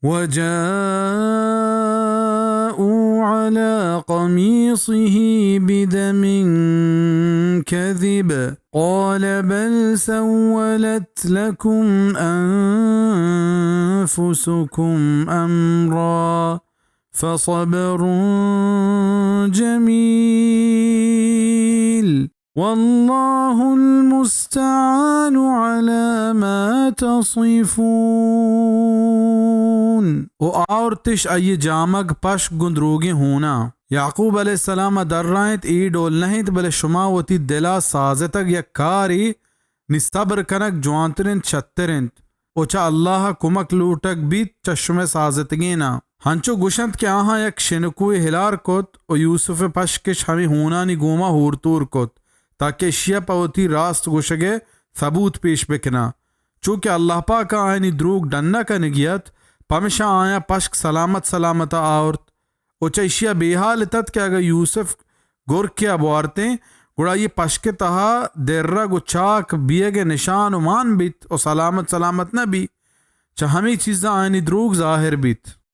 وجاءوا على قميصه بدم كذب قال بل سولت لكم أنفسكم أمرا فصبر جميل والله المستعان على ما تصفون. और तिश अय जामग पश गुंदरूगे होना याकूब अलैहिस्सलाम दर्रायत ई डोल नहीं बले शुमा वती दिला साजतक या कारी निस्तबर कनक जवांतरिन छत्तरिन ओचा अल्लाह कुमक लूटक बीत चश्मे साजतगीना हंचो गुशंत के आहा यक शिनकुए हिलार कोत ओ यूसुफ पशकिश हमें होना नि गोमा होरतूर कोत ताकि शिया पवती रास्त गुशगे सबूत पेश बिकना चूँकि अल्लाह पाक आयनी द्रूग डन्ना का निगियत पमिशा आया पश्क सलामत सलामता आवर्त ओचैशिया बेहाल तत के अगर यूसुफ गुर के अबवारते गुड़ा ये पश्के तहा देर्रा गुचाक बियगे निशान उमान बीत और सलामत सलामत न भी च हमें चीज़ा आयनी द्रूग जाहिर बीत।